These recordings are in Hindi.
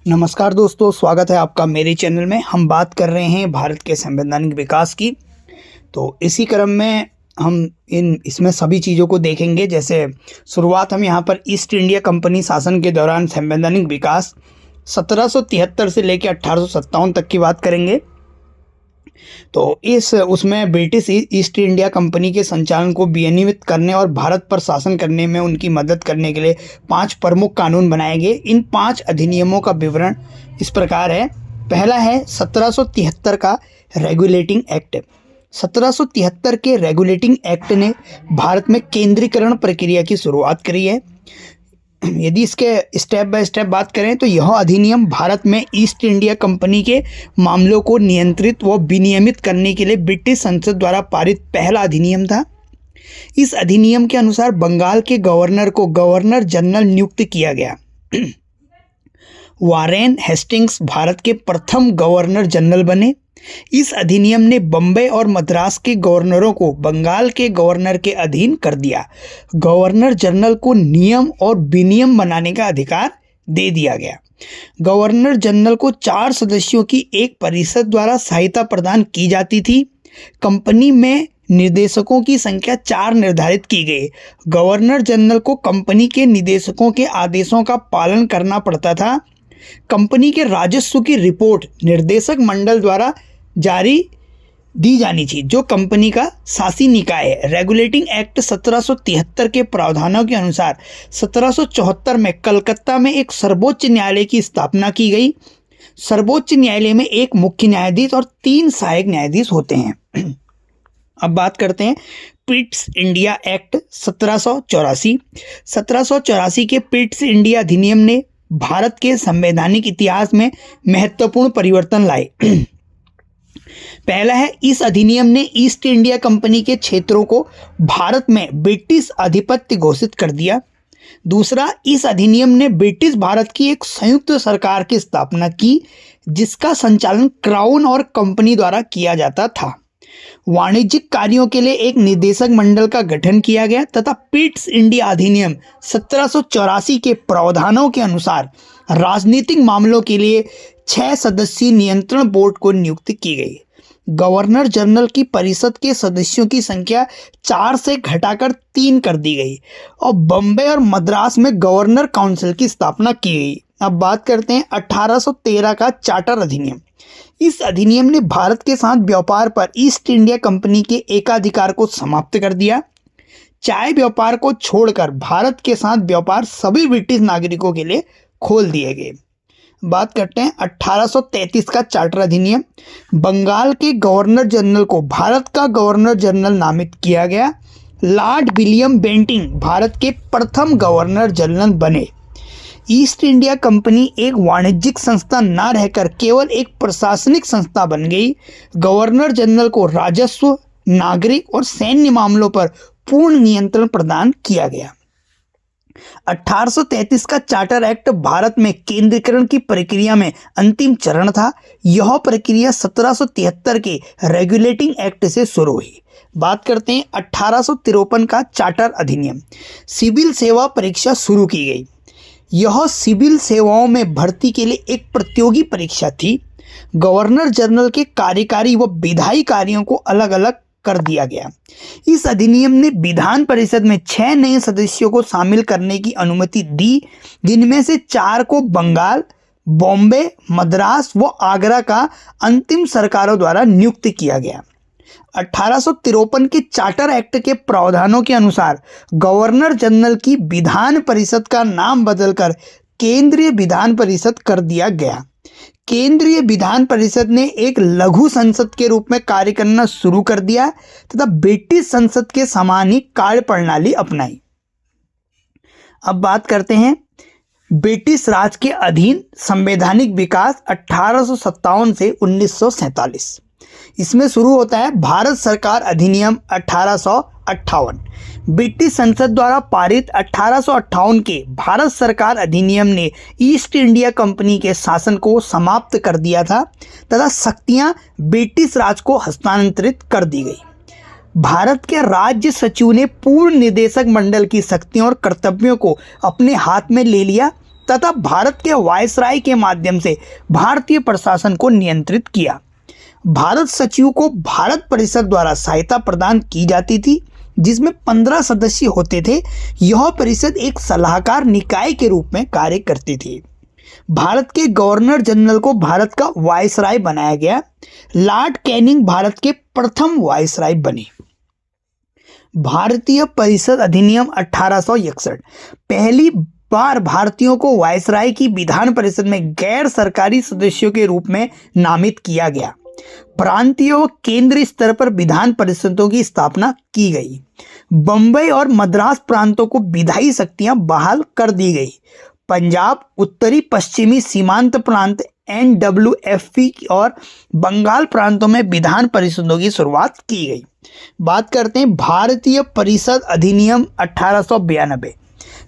नमस्कार दोस्तों, स्वागत है आपका मेरे चैनल में। हम बात कर रहे हैं भारत के संवैधानिक विकास की। तो इसी क्रम में हम इसमें सभी चीज़ों को देखेंगे। जैसे शुरुआत हम यहाँ पर ईस्ट इंडिया कंपनी शासन के दौरान संवैधानिक विकास 1773 से लेकर 1857 तक की बात करेंगे। तो उसमें ब्रिटिश ईस्ट इंडिया कंपनी के संचालन को विनियमित करने और भारत पर शासन करने में उनकी मदद करने के लिए 5 प्रमुख कानून बनाए गए। इन 5 अधिनियमों का विवरण इस प्रकार है। पहला है 1773 का रेगुलेटिंग एक्ट। 1773 के रेगुलेटिंग एक्ट ने भारत में केंद्रीकरण प्रक्रिया की शुरुआत करी है। यदि इसके स्टेप बाय स्टेप बात करें तो यह अधिनियम भारत में ईस्ट इंडिया कंपनी के मामलों को नियंत्रित व विनियमित करने के लिए ब्रिटिश संसद द्वारा पारित पहला अधिनियम था। इस अधिनियम के अनुसार बंगाल के गवर्नर को गवर्नर जनरल नियुक्त किया गया। वारेन हेस्टिंग्स भारत के प्रथम गवर्नर जनरल बने। इस अधिनियम ने बम्बई और मद्रास के गवर्नरों को बंगाल के गवर्नर के अधीन कर दिया। गवर्नर जनरल को नियम और विनियम बनाने का अधिकार दे दिया गया। गवर्नर जनरल को 4 सदस्यों की एक परिषद द्वारा सहायता प्रदान की जाती थी। कंपनी में निदेशकों की संख्या 4 निर्धारित की गई। गवर्नर जनरल को कंपनी के निदेशकों के आदेशों का पालन करना पड़ता था। कंपनी के राजस्व की रिपोर्ट निर्देशक मंडल द्वारा जारी दी जानी थी, जो कंपनी का शासी निकाय है। रेगुलेटिंग एक्ट 1773 के प्रावधानों के अनुसार 1774 में कलकत्ता में एक सर्वोच्च न्यायालय की स्थापना की गई। सर्वोच्च न्यायालय में एक मुख्य न्यायाधीश और 3 सहायक न्यायाधीश होते हैं। अब बात करते हैं पिट्स इंडिया एक्ट 1784। 1784 के पिट्स इंडिया अधिनियम ने भारत के संवैधानिक इतिहास में महत्वपूर्ण परिवर्तन लाए। पहला है, इस अधिनियम ने ईस्ट इंडिया कंपनी के क्षेत्रों को भारत में ब्रिटिश आधिपत्य घोषित कर दिया। दूसरा, इस अधिनियम ने ब्रिटिश भारत की एक संयुक्त सरकार की स्थापना की, जिसका संचालन क्राउन और कंपनी द्वारा किया जाता था। वाणिज्यिक कार्यों के लिए एक निदेशक मंडल का गठन किया गया तथा पिट्स इंडिया अधिनियम 1784 के प्रावधानों के अनुसार राजनीतिक मामलों के लिए 6 सदस्यीय नियंत्रण बोर्ड को नियुक्त की गई। गवर्नर जनरल की परिषद के सदस्यों की संख्या 4 से घटाकर 3 कर दी गई और बम्बई और मद्रास में गवर्नर काउंसिल की स्थापना की गई। अब बात करते हैं 1813 का चार्टर अधिनियम। इस अधिनियम ने भारत के साथ व्यापार पर ईस्ट इंडिया कंपनी के एकाधिकार को समाप्त कर दिया। चाय व्यापार को छोड़कर भारत के साथ व्यापार सभी ब्रिटिश नागरिकों के लिए खोल दिए गए। बात करते हैं 1833 का चार्टर अधिनियम। बंगाल के गवर्नर जनरल को भारत का गवर्नर जनरल नामित किया गया। लॉर्ड विलियम बेंटिंग भारत के प्रथम गवर्नर जनरल बने। ईस्ट इंडिया कंपनी एक वाणिज्यिक संस्था न रहकर केवल एक प्रशासनिक संस्था बन गई। गवर्नर जनरल को राजस्व, नागरिक और सैन्य मामलों पर पूर्ण नियंत्रण प्रदान किया गया। 1833 का चार्टर एक्ट भारत में केंद्रीकरण की प्रक्रिया में अंतिम चरण था। यह प्रक्रिया 1773 के रेगुलेटिंग एक्ट से शुरू हुई। बात करते हैं 1853 का चार्टर अधिनियम। सिविल सेवा परीक्षा शुरू की गई। यह सिविल सेवाओं में भर्ती के लिए एक प्रतियोगी परीक्षा थी। गवर्नर जनरल के कार्यकारी व विधायी कार्यों को अलग अलग कर दिया गया। इस अधिनियम ने विधान परिषद में 6 नए सदस्यों को शामिल करने की अनुमति दी, जिनमें से 4 को बंगाल, बॉम्बे, मद्रास व आगरा का अंतिम सरकारों द्वारा नियुक्त किया गया। 1853 के चार्टर एक्ट के प्रावधानों के अनुसार गवर्नर जनरल की विधान परिषद का नाम बदलकर केंद्रीय विधान परिषद कर दिया गया। केंद्रीय विधान परिषद ने एक लघु संसद के रूप में कार्य करना शुरू कर दिया तथा ब्रिटिश संसद के समान ही कार्य प्रणाली अपनाई। अब बात करते हैं ब्रिटिश राज के अधीन संवैधानिक विकास 1857 से 1947। इसमें शुरू होता है भारत सरकार अधिनियम 1858। ब्रिटिश संसद द्वारा पारित 1858 के भारत सरकार अधिनियम ने ईस्ट इंडिया कंपनी के शासन को समाप्त कर दिया था तथा शक्तियां ब्रिटिश राज को हस्तांतरित कर दी गई। भारत के राज्य सचिव ने पूर्ण निदेशक मंडल की शक्तियों और कर्तव्यों को अपने हाथ में ले लिया तथा भारत के वायसराय के माध्यम से भारतीय प्रशासन को नियंत्रित किया। भारत सचिव को भारत परिषद द्वारा सहायता प्रदान की जाती थी, जिसमें 15 सदस्य होते थे। यह परिषद एक सलाहकार निकाय के रूप में कार्य करती थी। भारत के गवर्नर जनरल को भारत का वायसराय बनाया गया। लॉर्ड कैनिंग भारत के प्रथम वायसराय बने। भारतीय परिषद अधिनियम 1861 पहली बार भारतीयों को वायसराय की विधान परिषद में गैर सरकारी सदस्यों के रूप में नामित किया गया। प्रांतीय व केंद्रीय स्तर पर विधान परिषदों की स्थापना की गई। बंबई और मद्रास प्रांतों को विधायी शक्तियां बहाल कर दी गई। पंजाब, उत्तरी पश्चिमी सीमांत प्रांत NWFP और बंगाल प्रांतों में विधान परिषदों की शुरुआत की गई। बात करते हैं भारतीय परिषद अधिनियम 1892।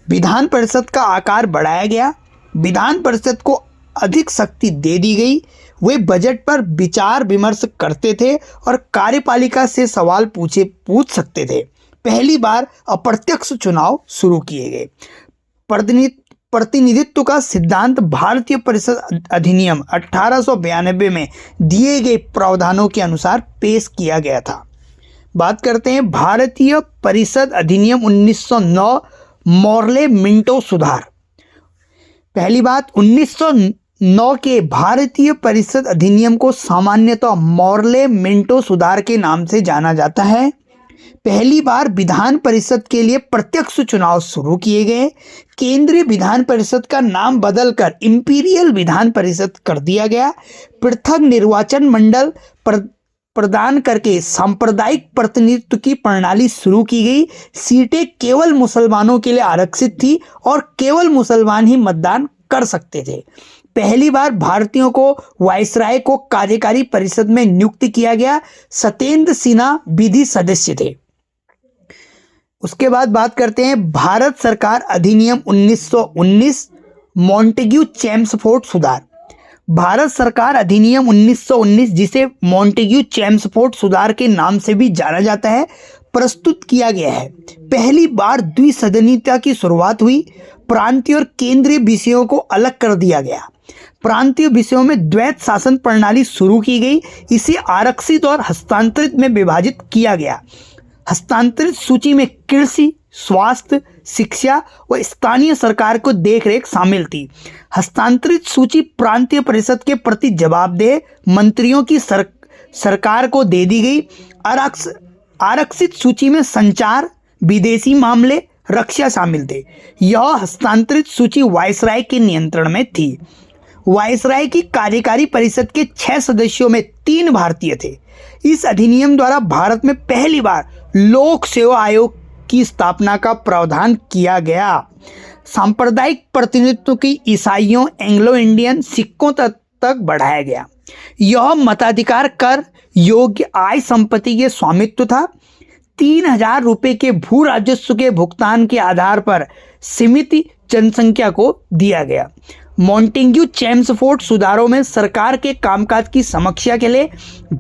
विधान परिषद का आकार बढ़ाया गया। विधान परिषद को अधिक शक्ति दे दी गई। वे बजट पर विचार विमर्श करते थे और कार्यपालिका से सवाल पूछ सकते थे। पहली बार अप्रत्यक्ष चुनाव शुरू किए गए। प्रतिनिधित्व का सिद्धांत भारतीय परिषद अधिनियम 1892 में दिए गए प्रावधानों के अनुसार पेश किया गया था। बात करते हैं भारतीय परिषद अधिनियम 1909 मॉर्ले मिंटो सुधार। पहली बात, 1909 के भारतीय परिषद अधिनियम को सामान्यतः मॉर्ले मिंटो सुधार के नाम से जाना जाता है। पहली बार विधान परिषद के लिए प्रत्यक्ष चुनाव शुरू किए गए। केंद्रीय विधान परिषद का नाम बदलकर इंपीरियल विधान परिषद कर दिया गया। पृथक निर्वाचन मंडल प्रदान करके सांप्रदायिक प्रतिनिधित्व की प्रणाली शुरू की गई। सीटें केवल मुसलमानों के लिए आरक्षित थी और केवल मुसलमान ही मतदान कर सकते थे। पहली बार भारतीयों को वायसराय को कार्यकारी परिषद में नियुक्त किया गया। सत्येंद्र सिन्हा विधि सदस्य थे। उसके बाद बात करते हैं भारत सरकार अधिनियम 1919 मॉन्टेग्यू चेम्सफोर्ड सुधार। भारत सरकार अधिनियम 1919, जिसे मॉन्टेग्यू चेम्सफोर्ड सुधार के नाम से भी जाना जाता है, प्रस्तुत किया गया है। पहली बार द्विसदनीयता की शुरुआत हुई। प्रांतीय और केंद्रीय विषयों को अलग कर दिया गया। प्रांतीय विषयों में द्वैत शासन प्रणाली शुरू की गई। इसे आरक्षित और हस्तांतरित में विभाजित किया गया। हस्तांतरित सूची में कृषि, स्वास्थ्य, शिक्षा व स्थानीय सरकार को देखरेख शामिल थी। हस्तांतरित सूची प्रांतीय परिषद के प्रति जवाबदेह मंत्रियों की सरकार को दे दी गई। आरक्षित सूची में संचार, विदेशी मामले, रक्षा शामिल थे। यह हस्तांतरित सूची वायसराय के नियंत्रण में थी। वायसराय की कार्यकारी परिषद के 6 सदस्यों में 3 भारतीय थे। इस अधिनियम द्वारा भारत में पहली बार लोक सेवा आयोग की स्थापना का प्रावधान किया गया। सांप्रदायिक प्रतिनिधित्व की ईसाइयों, एंग्लो इंडियन, सिखों तक बढ़ाया गया। यह मताधिकार कर योग्य आय संपत्ति के स्वामित्व था। 3000 रुपये के भू राजस्व के भुगतान के आधार पर सीमित जनसंख्या को दिया गया। मॉन्टेग्यू चेम्सफोर्ड सुधारों में सरकार के कामकाज की समीक्षा के लिए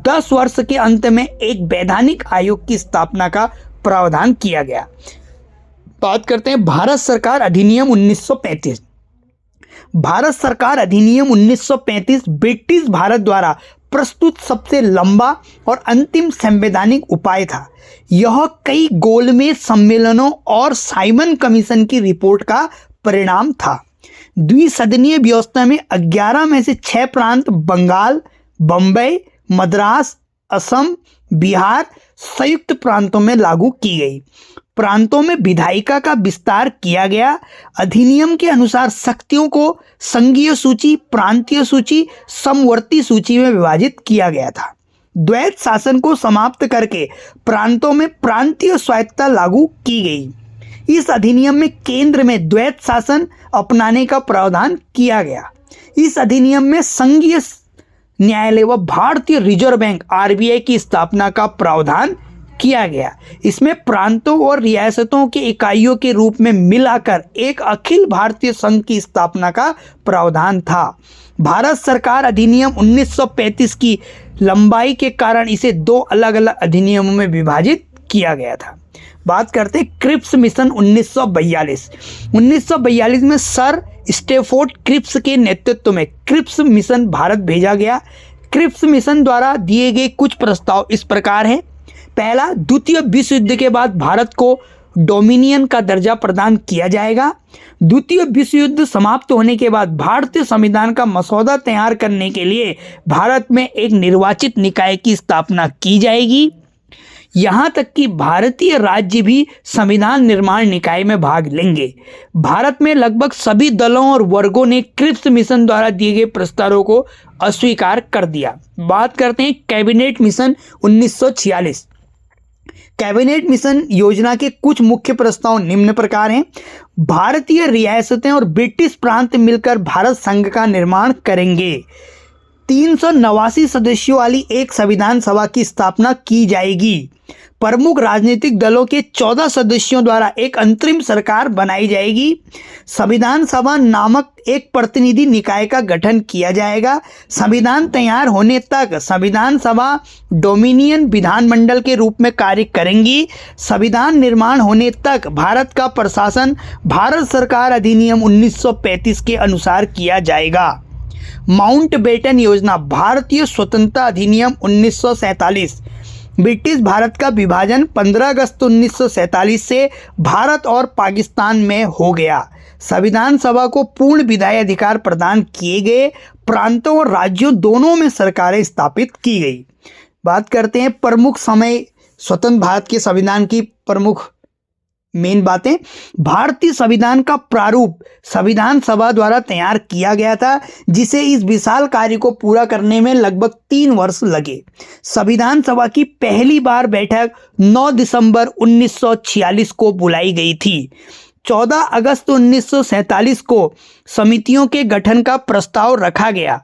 10 वर्ष के अंत में एक वैधानिक आयोग की स्थापना का प्रावधान किया गया। बात करते हैं भारत सरकार अधिनियम 1935। भारत सरकार अधिनियम 1935 ब्रिटिश भारत द्वारा प्रस्तुत सबसे लंबा और अंतिम संवैधानिक उपाय था। यह कई गोलमेज सम्मेलनों और साइमन कमीशन की रिपोर्ट का परिणाम था। द्विसदनीय व्यवस्था में 11 में से 6 प्रांत बंगाल, बंबई, मद्रास, असम, बिहार संयुक्त प्रांतों में लागू की गई। प्रांतों में विधायिका का विस्तार किया गया। अधिनियम के अनुसार शक्तियों को संघीय सूची, प्रांतीय सूची, समवर्ती सूची में विभाजित किया गया था। द्वैत शासन को समाप्त करके प्रांतों में प्रांतीय स्वायत्तता लागू की गई। इस अधिनियम में केंद्र में द्वैत शासन अपनाने का प्रावधान किया गया। इस अधिनियम में संघीय न्यायालय व भारतीय रिजर्व बैंक RBI की स्थापना का प्रावधान किया गया। इसमें प्रांतों और रियासतों के इकाइयों के रूप में मिलाकर एक अखिल भारतीय संघ की स्थापना का प्रावधान था। भारत सरकार अधिनियम 1935 की लंबाई के कारण इसे 2 अलग अलग अधिनियमों में विभाजित किया गया था। बात करते हैं क्रिप्स मिशन 1942। 1942 में सर स्टेफोर्ड क्रिप्स के नेतृत्व में क्रिप्स मिशन भारत भेजा गया। क्रिप्स मिशन द्वारा दिए गए कुछ प्रस्ताव इस प्रकार हैं। पहला, द्वितीय विश्व युद्ध के बाद भारत को डोमिनियन का दर्जा प्रदान किया जाएगा। द्वितीय विश्व युद्ध समाप्त होने के बाद भारतीय संविधान का मसौदा तैयार करने के लिए भारत में एक निर्वाचित निकाय की स्थापना की जाएगी। यहाँ तक कि भारतीय राज्य भी संविधान निर्माण निकाय में भाग लेंगे। भारत में लगभग सभी दलों और वर्गों ने क्रिप्स मिशन द्वारा दिए गए प्रस्तावों को अस्वीकार कर दिया। बात करते हैं कैबिनेट मिशन 1946। कैबिनेट मिशन योजना के कुछ मुख्य प्रस्ताव निम्न प्रकार हैं। भारतीय रियासतें और ब्रिटिश प्रांत मिलकर भारत संघ का निर्माण करेंगे। 389 सदस्यों वाली एक संविधान सभा की स्थापना की जाएगी। प्रमुख राजनीतिक दलों के 14 सदस्यों द्वारा एक अंतरिम सरकार बनाई जाएगी। संविधान सभा नामक एक प्रतिनिधि निकाय का गठन किया जाएगा। संविधान तैयार होने तक संविधान सभा डोमिनियन विधानमंडल के रूप में कार्य करेंगी। संविधान निर्माण होने तक भारत का प्रशासन भारत सरकार अधिनियम 1935 के अनुसार किया जाएगा। माउंटबेटन योजना, भारतीय स्वतंत्रता अधिनियम 1947। ब्रिटिश भारत का विभाजन 15 अगस्त 1947 से भारत और पाकिस्तान में हो गया। संविधान सभा को पूर्ण विधायी अधिकार प्रदान किए गए। प्रांतों और राज्यों दोनों में सरकारें स्थापित की गई। बात करते हैं प्रमुख समय स्वतंत्र भारत के संविधान की प्रमुख मेन बातें। भारतीय संविधान का प्रारूप संविधान सभा द्वारा तैयार किया गया था, जिसे इस विशाल कार्य को पूरा करने में लगभग 3 वर्ष लगे। संविधान सभा की पहली बार बैठक 9 दिसंबर 1946 को बुलाई गई थी। 14 अगस्त 1947 को समितियों के गठन का प्रस्ताव रखा गया।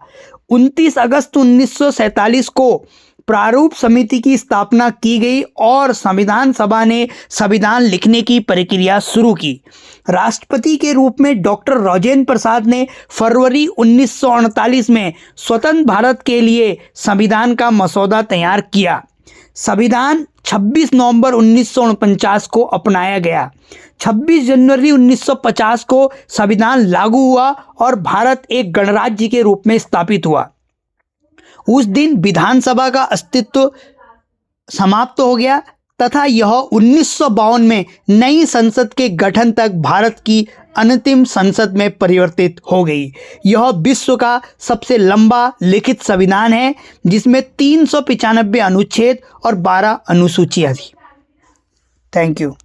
29 अगस्त 1947 को प्रारूप समिति की स्थापना की गई और संविधान सभा ने संविधान लिखने की प्रक्रिया शुरू की। राष्ट्रपति के रूप में डॉक्टर राजेंद्र प्रसाद ने फरवरी 1948 में स्वतंत्र भारत के लिए संविधान का मसौदा तैयार किया। संविधान 26 नवंबर 1949 को अपनाया गया। 26 जनवरी 1950 को संविधान लागू हुआ और भारत एक गणराज्य के रूप में स्थापित हुआ। उस दिन विधानसभा का अस्तित्व समाप्त हो गया तथा यह 1952 में नई संसद के गठन तक भारत की अंतिम संसद में परिवर्तित हो गई। यह विश्व का सबसे लंबा लिखित संविधान है, जिसमें 395 अनुच्छेद और 12 अनुसूचियां थी। Thank you.